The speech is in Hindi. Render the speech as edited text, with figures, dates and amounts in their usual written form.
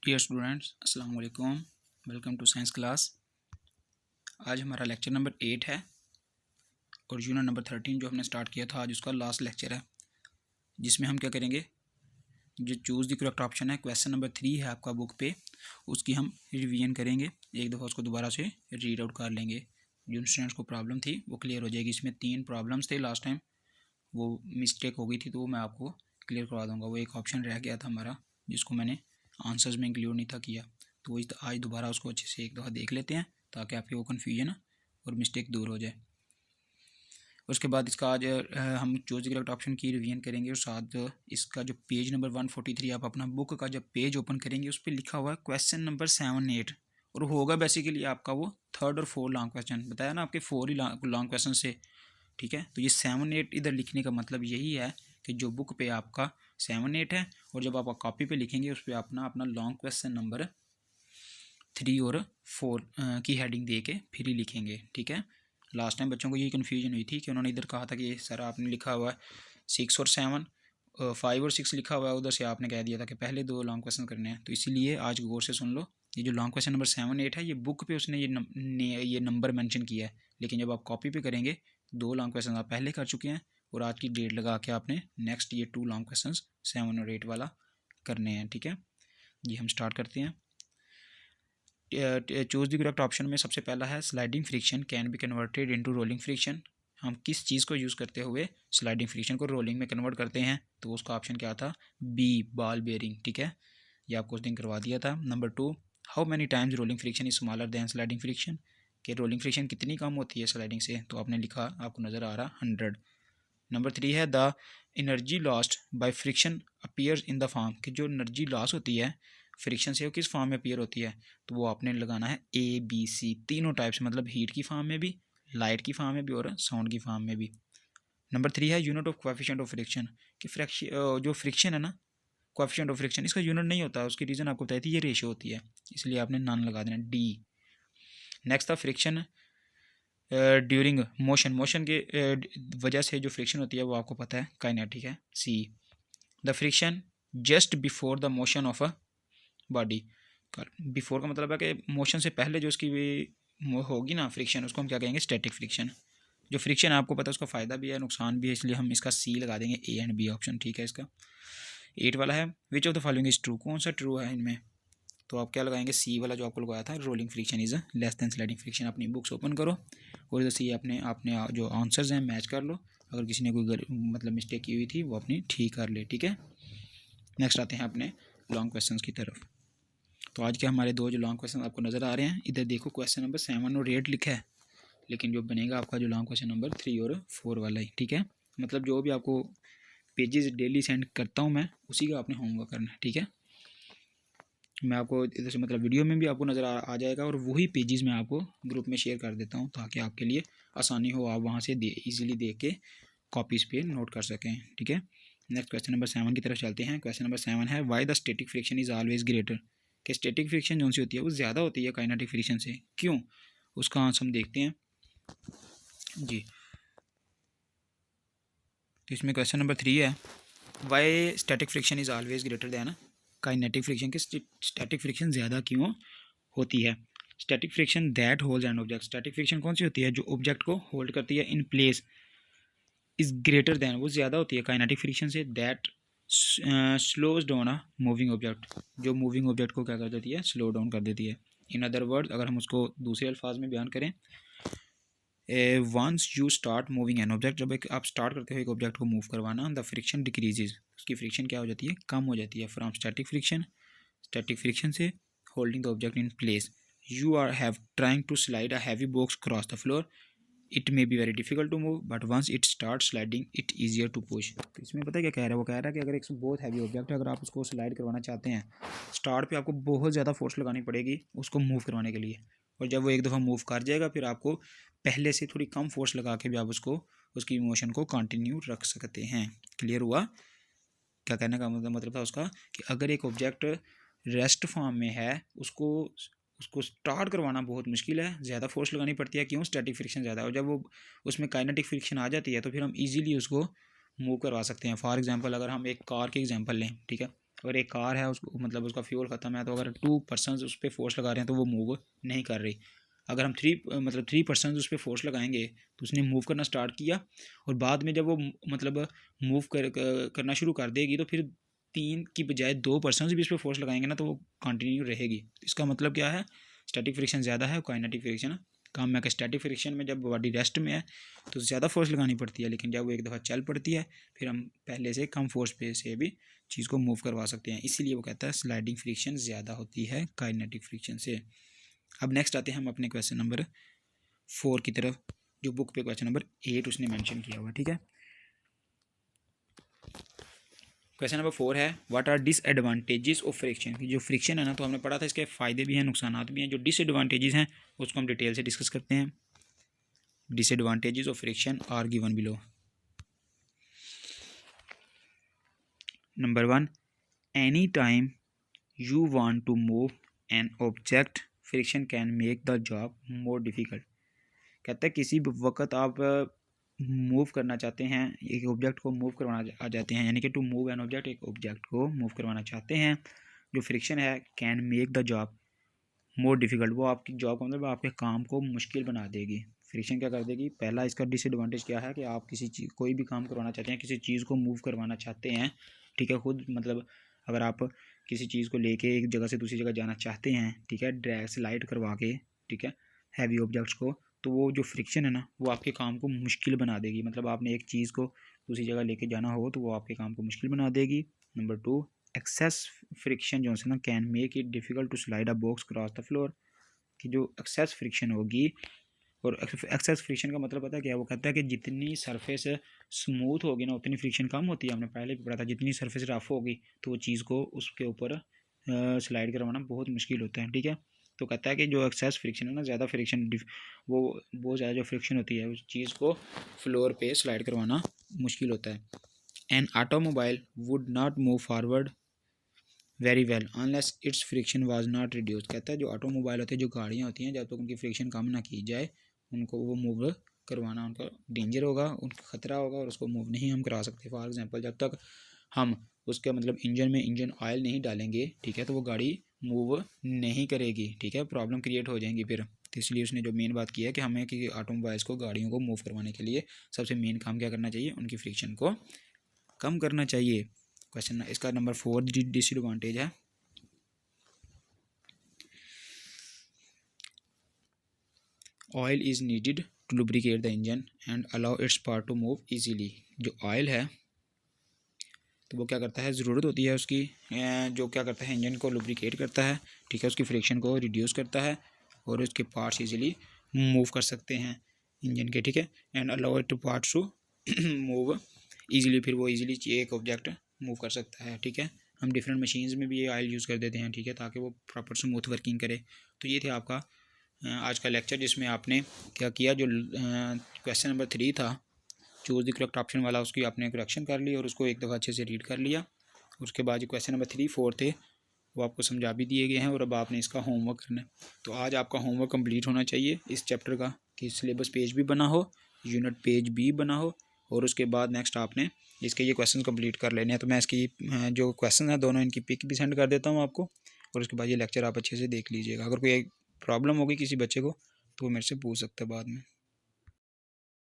डियर स्टूडेंट्स, अस्सलाम वालेकुम। Welcome to science class. आज हमारा लेक्चर नंबर 8 है और यूनिट नंबर 13 जो हमने स्टार्ट किया था आज उसका लास्ट लेक्चर है, जिसमें हम क्या करेंगे, जो चूज़ द करेक्ट ऑप्शन है, क्वेश्चन नंबर 3 है आपका बुक पे, उसकी हम रिवीजन करेंगे। एक दफ़ा उसको दोबारा से रीड आउट कर लेंगे। जो स्टूडेंट्स को प्रॉब्लम थी वो क्लियर हो जाएगी। इसमें 3 प्रॉब्लम्स थे लास्ट टाइम, वो मिस्टेक हो गई थी तो वो मैं आपको क्लियर करवा दूँगा। वो एक ऑप्शन रह गया था हमारा जिसको मैंने आंसर्स में इंक्लूड नहीं था किया, तो आज दोबारा उसको अच्छे से एक दफ़ा देख लेते हैं ताकि आपकी वो कन्फ्यूजन और मिस्टेक दूर हो जाए। उसके बाद इसका आज हम चूज द करेक्ट ऑप्शन की रिवीजन करेंगे और साथ इसका जो पेज नंबर 143 आप अपना बुक का जब पेज ओपन करेंगे उस पर लिखा हुआ है क्वेश्चन नंबर 7-8 और होगा बेसिकली आपका वो 3rd और 4th लॉन्ग क्वेश्चन। बताया ना आपके 4 ही लॉन्ग क्वेश्चन से, ठीक है। तो ये 7-8 इधर लिखने का मतलब यही है कि जो बुक पे आपका 7-8 है और जब आप कॉपी पे लिखेंगे उस पर अपना लॉन्ग क्वेश्चन नंबर 3 और 4 की हेडिंग दे के फिर ही लिखेंगे, ठीक है। लास्ट टाइम बच्चों को यही कन्फ्यूजन हुई थी कि उन्होंने इधर कहा था कि सर आपने लिखा हुआ है 6 और 7, 5 और 6 लिखा हुआ है, उधर से आपने कह दिया था कि पहले 2 लॉन्ग क्वेश्चन करने हैं। तो इसीलिए आज गौर से सुन लो, ये जो लॉन्ग क्वेश्चन नंबर 7-8 है ये बुक पे उसने ये नंबर मेंशन किया है, लेकिन जब आप कॉपी पे करेंगे 2 लॉन्ग क्वेश्चन आप पहले कर चुके हैं और आज की डेट लगा के आपने नेक्स्ट ये 2 लॉन्ग क्वेश्चन 7 और 8 वाला करने हैं, ठीक है। ये हम स्टार्ट करते हैं। चूज़ द करेक्ट ऑप्शन में सबसे पहला है sliding friction can be converted into rolling friction. हम किस चीज़ को यूज़ करते हुए स्लाइडिंग फ्रिक्शन को रोलिंग में कन्वर्ट करते हैं, तो उसका ऑप्शन क्या था, बी बॉल बेयरिंग, ठीक है। ये आपको उस दिन करवा दिया था। Number 2, how many times rolling friction is smaller than sliding friction, कि रोलिंग फ्रिक्शन कितनी कम होती है स्लाइडिंग से, तो आपने लिखा, आपको नज़र आ रहा 100। नंबर 3 है the energy lost by friction appears in the form, कि जो एनर्जी लॉस होती है फ्रिक्शन से वो किस फॉर्म में अपीयर होती है, तो वो आपने लगाना है ABC, तीनों टाइप से, मतलब हीट की फॉर्म में भी, लाइट की फॉर्म में भी और साउंड की फॉर्म में भी। नंबर 3 है unit of coefficient of friction, कि जो फ्रिक्शन है ना, कोएफिशिएंट ऑफ फ्रिक्शन इसका यूनिट नहीं होता, उसकी रीज़न आपको बताई थी, ये रेशो होती है, इसलिए आपने नॉन लगा देना, डी। नेक्स्ट था फ्रिक्शन ड्यूरिंग मोशन, मोशन के वजह से जो फ्रिक्शन होती है वो आपको पता है काइनेटिक है, C. The friction just before the motion of a body, before का मतलब है कि मोशन से पहले जो उसकी होगी ना फ्रिक्शन, उसको हम क्या कहेंगे, स्टैटिक फ्रिक्शन। जो फ्रिक्शन है आपको पता है उसका फ़ायदा भी है नुकसान भी है, इसलिए हम इसका सी लगा देंगे, A एंड B ऑप्शन, ठीक है। इसका 8 वाला है which of the following is true, कौन सा ट्रू है इनमें, तो आप क्या लगाएंगे, सी वाला जो आपको लगाया था, rolling friction is less than sliding friction. अपनी बुक्स ओपन करो और इधर से ये अपने आपने जो आंसर्स हैं मैच कर लो, अगर किसी ने कोई मतलब मिस्टेक की हुई थी वो अपनी ठीक कर ले, ठीक है। नेक्स्ट आते हैं अपने लॉन्ग क्वेश्चन की तरफ। तो आज के हमारे 2 जो लॉन्ग क्वेश्चन आपको नज़र आ रहे हैं, इधर देखो क्वेश्चन नंबर 7 और 8 लिखा है, लेकिन जो बनेगा आपका जो लॉन्ग क्वेश्चन नंबर 3 और 4 वाला ही, ठीक है। मतलब जो भी आपको पेजेस डेली सेंड करता हूँ मैं, उसी का आपने होमवर्क करना है, ठीक है। मैं आपको इधर से मतलब वीडियो में भी आपको नज़र आ जाएगा और वही पेजेस मैं आपको ग्रुप में शेयर कर देता हूँ ताकि आपके लिए आसानी हो, आप वहाँ से इजीली देख के कॉपीज़ पे नोट कर सकें, ठीक है। नेक्स्ट क्वेश्चन नंबर 7 की तरफ चलते हैं। क्वेश्चन नंबर 7 है why the static friction is always greater, कि स्टैटिक फ्रिक्शन जो सी होती है वो ज़्यादा होती है काइनेटिक फ्रिक्शन से, क्यों, उसका आंसर हम देखते हैं जी। तो इसमें क्वेश्चन नंबर 3 है why static friction is always greater than kinetic friction, की स्टैटिक फ्रिक्शन ज़्यादा क्यों होती है। Static friction that holds an object, static friction कौन सी होती है, जो ऑब्जेक्ट को होल्ड करती है in place, is greater than, वो ज़्यादा होती है काइनेटिक फ्रिक्शन से, that slows down a moving object, जो मूविंग ऑब्जेक्ट को क्या कर देती है, स्लो डाउन कर देती है। इन अदर वर्ड अगर हम उसको दूसरे अल्फाज में बयान करें, once you start moving an object, जब आप स्टार्ट करते हो एक ऑब्जेक्ट को मूव करवाना, द फ्रिक्शन डिक्रीजेज, उसकी फ्रिक्शन क्या हो जाती है, कम हो जाती है, from static friction, static friction से holding the object in place. You are have trying to slide a heavy box cross the floor, it may be very difficult to move but once it start sliding it easier to push. तो इसमें पता है क्या कह रहा है, वो कह रहा है कि अगर एक बहुत हैवी ऑब्जेक्ट है, अगर आप उसको स्लाइड करवाना चाहते हैं, स्टार्ट पे आपको बहुत ज़्यादा फोर्स लगानी पड़ेगी उसको मूव करवाने के लिए, और जब वो एक दफ़ा मूव कर जाएगा फिर आपको पहले से थोड़ी कम फोर्स लगा के भी आप उसको उसकी मोशन को कंटिन्यू रख सकते हैं। क्लियर हुआ, क्या कहने का मतलब था उसका, कि अगर एक ऑब्जेक्ट रेस्ट फॉर्म में है उसको उसको स्टार्ट करवाना बहुत मुश्किल है, ज़्यादा फोर्स लगानी पड़ती है, क्यों, स्टैटिक फ्रिक्शन ज़्यादा है, और जब वो उसमें काइनेटिक फ्रिक्शन आ जाती है तो फिर हम इजीली उसको मूव करवा सकते हैं। फॉर एग्जांपल अगर हम एक कार की एग्जांपल लें, ठीक है, अगर एक कार है उसको मतलब उसका फ्यूल ख़त्म है, तो अगर 2 पर्सनस उस पर फोर्स लगा रहे हैं तो वो मूव नहीं कर रही। अगर हम 3 पर्सनस उस पर फोर्स लगाएंगे तो उसने मूव करना स्टार्ट किया, और बाद में जब वो मतलब मूव करना शुरू कर देगी तो फिर 3 की बजाय 2 पर्सनस भी इस पर फोर्स लगाएंगे ना, तो वो कंटिन्यू रहेगी। इसका मतलब क्या है, स्टैटिक फ्रिक्शन ज़्यादा है, काइनेटिक फ्रिक्शन कम है। कि स्टैटिक फ्रिक्शन में जब बॉडी रेस्ट में है तो ज़्यादा फोर्स लगानी पड़ती है, लेकिन जब वो एक दफ़ा चल पड़ती है फिर हम पहले से कम फोर्स पे से भी चीज़ को मूव करवा सकते हैं। इसीलिए वो कहता है स्लाइडिंग फ्रिक्शन ज़्यादा होती है काइनेटिक फ्रिक्शन से। अब नेक्स्ट आते हैं हम अपने क्वेश्चन नंबर 4 की तरफ, जो बुक पे क्वेश्चन नंबर 8 उसने मेंशन किया हुआ। ठीक है, क्वेश्चन नंबर 4 है what are disadvantages of friction. जो फ्रिक्शन है ना, तो हमने पढ़ा था इसके फ़ायदे भी हैं नुकसान भी हैं। जो डिसएडवांटेजेस हैं उसको हम डिटेल से डिस्कस करते हैं। Disadvantages of friction are given below. Number 1, any time you want to move an object friction can make the job more difficult। कहता है किसी भी वक्त आप मूव करना चाहते हैं, एक ऑब्जेक्ट को मूव करवाना आ जाते हैं, यानी कि टू मूव एन ऑब्जेक्ट, एक ऑब्जेक्ट को मूव करवाना चाहते हैं, जो फ्रिक्शन है can make the job more difficult, वो आपकी जॉब को मतलब आपके काम को मुश्किल बना देगी। फ्रिक्शन क्या कर देगी, पहला इसका डिसएडवांटेज क्या है कि आप किसी चीज़ कोई भी काम करवाना चाहते हैं, किसी चीज़ को मूव करवाना चाहते हैं, ठीक है, खुद मतलब अगर आप किसी चीज़ को लेके एक जगह से दूसरी जगह जाना चाहते हैं, ठीक है, ड्रैग स्लाइड करवा के, ठीक है, हैवी ऑब्जेक्ट्स को, तो वो जो फ्रिक्शन है ना वो आपके काम को मुश्किल बना देगी। मतलब आपने एक चीज़ को दूसरी जगह लेके जाना हो तो वो आपके काम को मुश्किल बना देगी। नंबर 2, एक्सेस फ्रिक्शन जो है ना can make it difficult to slide a box cross the floor. कि जो एक्सेस फ्रिक्शन होगी, और एक्सेस फ्रिक्शन का मतलब पता है क्या, वो कहता है कि जितनी सरफेस स्मूथ होगी ना उतनी फ्रिक्शन कम होती है। हमने पहले भी पढ़ा था, जितनी सरफेस रफ होगी तो वो चीज़ को उसके ऊपर स्लाइड करवाना बहुत मुश्किल होता है। ठीक है, तो कहता है कि जो एक्सेस फ्रिक्शन है ना, ज़्यादा फ्रिक्शन वो बहुत ज़्यादा जो फ्रिक्शन होती है उस चीज़ को फ्लोर पे स्लाइड करवाना मुश्किल होता है। An automobile would not move forward very well unless it's friction was not reduce. कहता है जो ऑटोमोबाइल होते हैं, जो गाड़ियाँ होती हैं, जब तक उनकी फ्रिक्शन कम ना की जाए उनको वो मूव करवाना उनका डेंजर होगा, उनका ख़तरा होगा, और उसको मूव नहीं हम करा सकते। फॉर एग्जांपल जब तक हम उसके मतलब इंजन में इंजन ऑयल नहीं डालेंगे, ठीक है, तो वो गाड़ी मूव नहीं करेगी। ठीक है, प्रॉब्लम क्रिएट हो जाएंगी फिर। तो इसलिए उसने जो मेन बात की है कि हमें कि ऑटोमोबाइल्स को, गाड़ियों को मूव करवाने के लिए सबसे मेन काम क्या करना चाहिए, उनकी फ्रिक्शन को कम करना चाहिए। क्वेश्चन इसका नंबर 4 डिसएडवांटेज है oil is needed to lubricate the engine and allow its part to move easily. जो ऑयल है तो वो क्या करता है, ज़रूरत होती है उसकी, जो क्या करता है इंजन को लुब्रिकेट करता है, ठीक है, उसकी फ्रिक्शन को रिड्यूस करता है और उसके पार्ट्स इजीली मूव कर सकते हैं इंजन के। ठीक है, and allow it to parts to move easily, फिर वो इजीली एक ऑब्जेक्ट मूव कर सकता है। ठीक है, हम डिफरेंट मशीन्स में भी ये ऑयल यूज़ कर देते हैं, ठीक है, ताकि वो प्रॉपर स्मूथ वर्किंग करे। तो ये थे आपका आज का लेक्चर, जिसमें आपने क्या किया, जो क्वेश्चन नंबर 3 था चूज़ द करेक्ट ऑप्शन वाला, उसकी आपने करेक्शन कर ली और उसको एक दफ़ा अच्छे से रीड कर लिया। उसके बाद जो क्वेश्चन नंबर 3, 4 थे वो आपको समझा भी दिए गए हैं, और अब आपने इसका होमवर्क करना है। तो आज आपका होमवर्क कंप्लीट होना चाहिए इस चैप्टर का, कि सिलेबस पेज भी बना हो, यूनिट पेज भी बना हो, और उसके बाद नेक्स्ट आपने इसके ये क्वेश्चन कंप्लीट कर लेने हैं। तो मैं इसकी जो क्वेश्चन है दोनों इनकी पिक भी सेंड कर देता हूँ आपको, और उसके बाद ये लेक्चर आप अच्छे से देख लीजिएगा। अगर कोई प्रॉब्लम होगी किसी बच्चे को तो वो मेरे से पूछ सकता है बाद में।